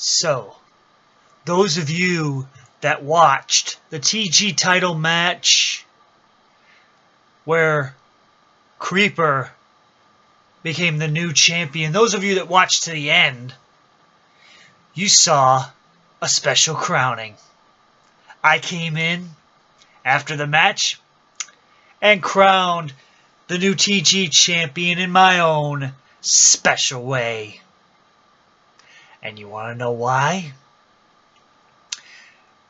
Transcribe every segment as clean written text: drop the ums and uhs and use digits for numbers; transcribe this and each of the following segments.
So, those of you that watched the TG title match where Creeper became the new champion, those of you that watched to the end, you saw a special crowning. I came in after the match and crowned the new TG champion in my own special way. And you want to know why?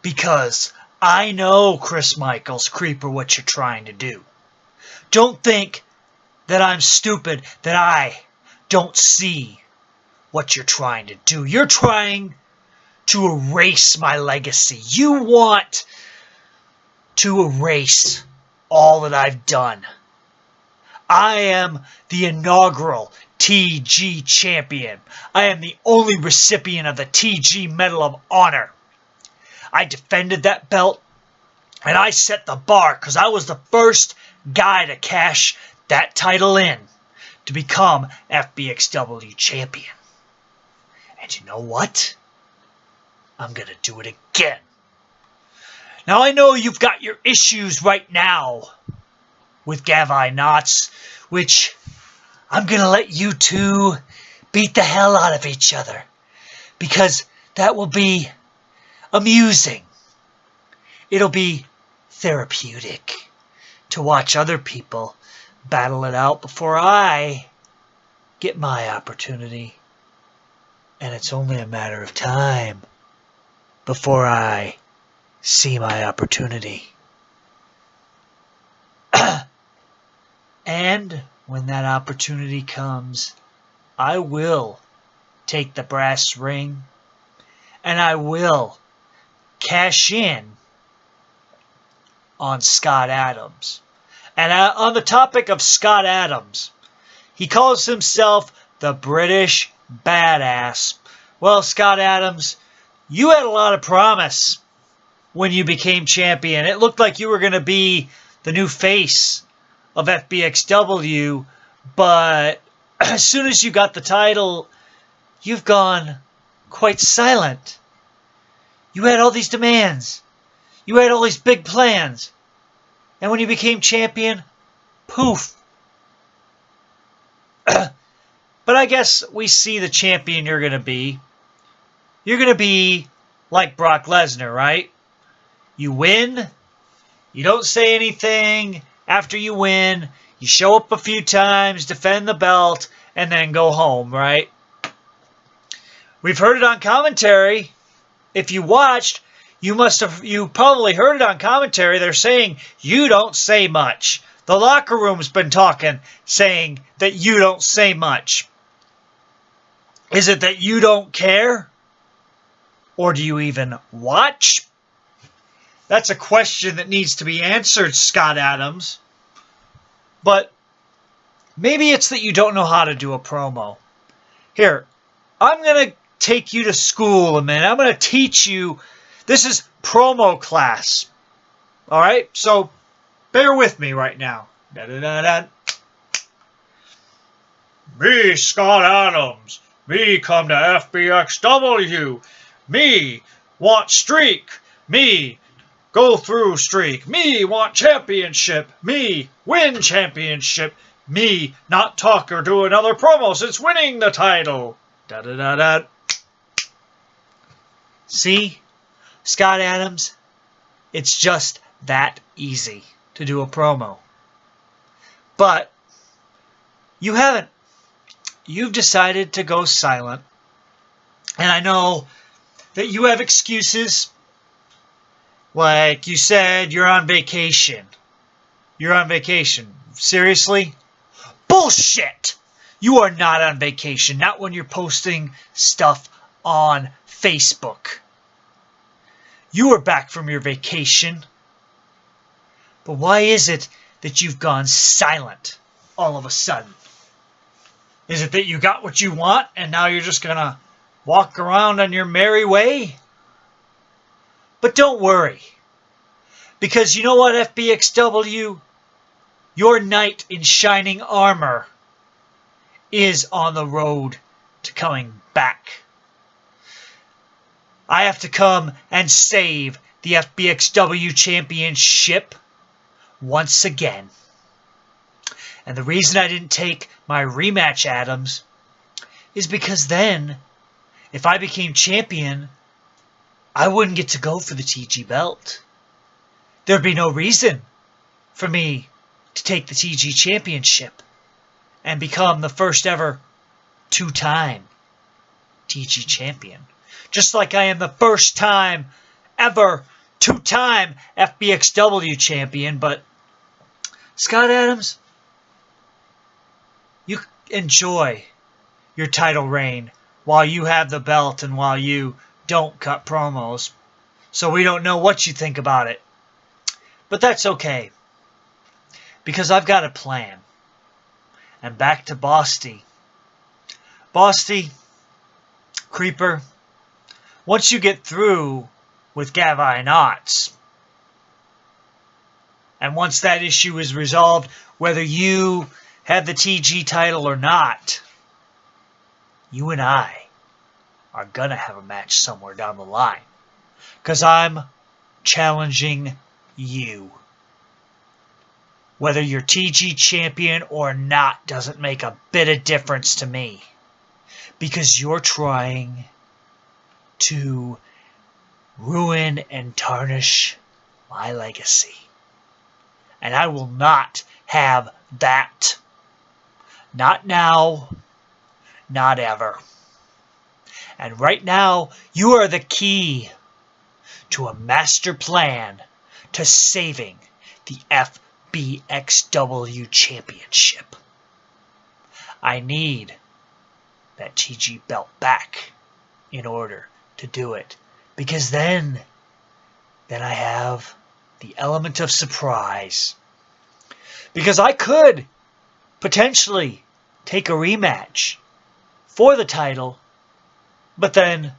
Because I know, Chris Michaels, Creeper, what you're trying to do. Don't think that I'm stupid, that I don't see what you're trying to do. You're trying to erase my legacy. You want to erase all that I've done. I am the inaugural TG champion. I am the only recipient of the TG Medal of Honor. I defended that belt and I set the bar because I was the first guy to cash that title in to become FBXW champion. And you know what? I'm going to do it again. Now I know you've got your issues right now with Gavi Knots, which I'm going to let you two beat the hell out of each other because that will be amusing. It'll be therapeutic to watch other people battle it out before I get my opportunity. And it's only a matter of time before I see my opportunity. And when that opportunity comes, I will take the brass ring and I will cash in on Scott Adams. And on the topic of Scott Adams, he calls himself the British Badass. Well, Scott Adams, you had a lot of promise when you became champion. It looked like you were going to be the new face of FBXW, but as soon as you got the title, you've gone quite silent. You had all these demands. You had all these big plans. And when you became champion, poof. But I guess we see the champion you're going to be. You're going to be like Brock Lesnar, right? You win. You don't say anything after you win. You show up a few times, defend the belt, and then go home, right? We've heard it on commentary. If you watched, you probably heard it on commentary. They're saying you don't say much. The locker room's been talking, saying that you don't say much. Is it that you don't care? Or do you even watch? That's a question that needs to be answered, Scott Adams. But maybe it's that you don't know how to do a promo. Here, I'm going to take you to school a minute. I'm going to teach you. This is promo class. All right? So bear with me right now. Da-da-da-da. Me, Scott Adams. Me come to FBXW. Me want streak. Me go through streak. Me want championship. Me win championship. Me not talk or do another promo since winning the title. Da-da-da-da. See? Scott Adams, it's just that easy to do a promo. But you haven't. You've decided to go silent. And I know that you have excuses. Like you said, you're on vacation. You're on vacation. Seriously? Bullshit! You are not on vacation. Not when you're posting stuff on Facebook. You are back from your vacation. But why is it that you've gone silent all of a sudden? Is it that you got what you want and now you're just going to walk around on your merry way? But don't worry. Because you know what, FBXW? Your knight in shining armor is on the road to coming back. I have to come and save the FBXW Championship once again. And the reason I didn't take my rematch, Adams, is because then, if I became champion, I wouldn't get to go for the TG belt. There'd be no reason for me to take the TG Championship and become the first ever two-time TG champion. Just like I am the first time ever two-time FBXW champion. But Scott Adams, you enjoy your title reign while you have the belt and while you don't cut promos. So we don't know what you think about it. But that's okay, because I've got a plan. And back to Bosty. Bosty, Creeper, once you get through with Gavi Knots, and once that issue is resolved, whether you have the TG title or not, you and I are going to have a match somewhere down the line. Because I'm challenging you. Whether you're TG champion or not doesn't make a bit of difference to me. Because you're trying to ruin and tarnish my legacy. And I will not have that. Not now. Not ever. And right now, you are the key to a master plan to saving the FBXW Championship. I need that TG belt back in order to do it. Because then I have the element of surprise. Because I could potentially take a rematch for the title, but then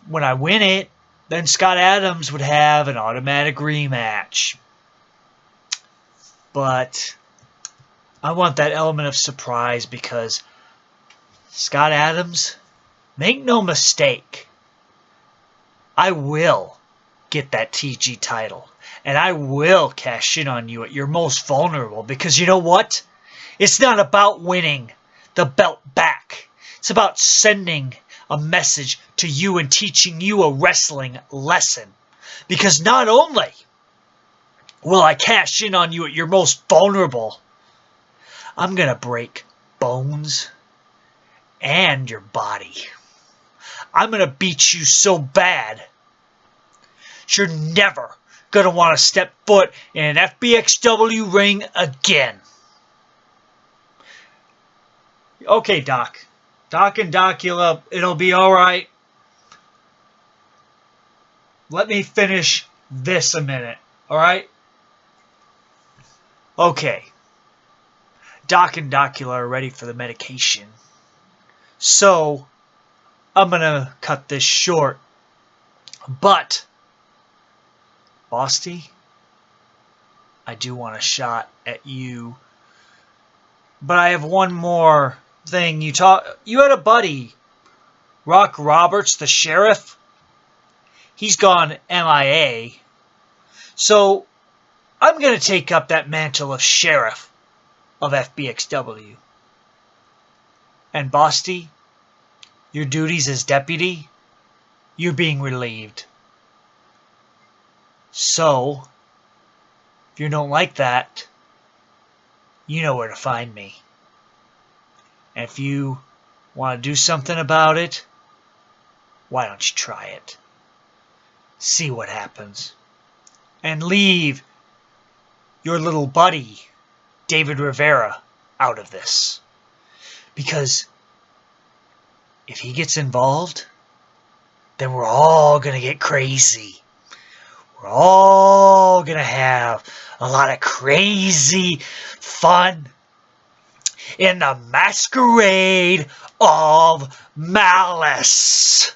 when I win it, then Scott Adams would have an automatic rematch. But I want that element of surprise because Scott Adams, make no mistake, I will get that TG title. And I will cash in on you at your most vulnerable. Because you know what? It's not about winning the belt back. It's about sending a message to you and teaching you a wrestling lesson. Because not only will I cash in on you at your most vulnerable, I'm going to break bones and your body. I'm going to beat you so bad, you're never going to want to step foot in an FBXW ring again. Okay, Doc. Doc and Docula, it'll be alright. Let me finish this a minute, alright? Okay. Doc and Docula are ready for the medication. So, I'm going to cut this short. But, Bosty, I do want a shot at you. But I have one more thing. You had a buddy, Rock Roberts, the sheriff. He's gone MIA. So, I'm going to take up that mantle of sheriff of FBXW. And Bosty, your duties as deputy, you're being relieved. So, if you don't like that, you know where to find me. And if you want to do something about it, why don't you try it? See what happens. And leave your little buddy, David Rivera, out of this. Because if he gets involved, then we're all going to get crazy. We're all going to have a lot of crazy fun in the masquerade of malice.